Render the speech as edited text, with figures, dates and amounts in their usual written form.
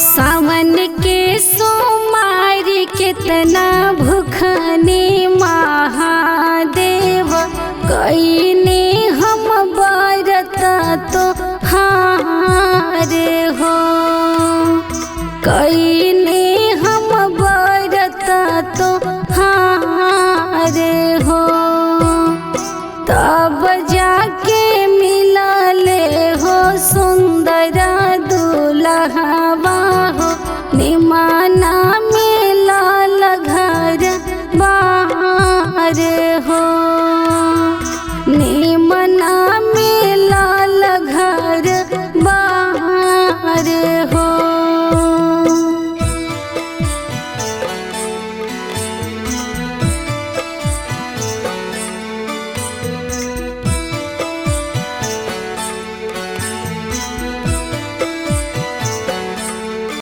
सावन के सोमवार कितना भूखने महादेव, कईने हम व्रत तो हार हो, कईने हम व्रत तो हार हो। तब जाके मिलले हो सुंदर दुल्हवा हो, निमा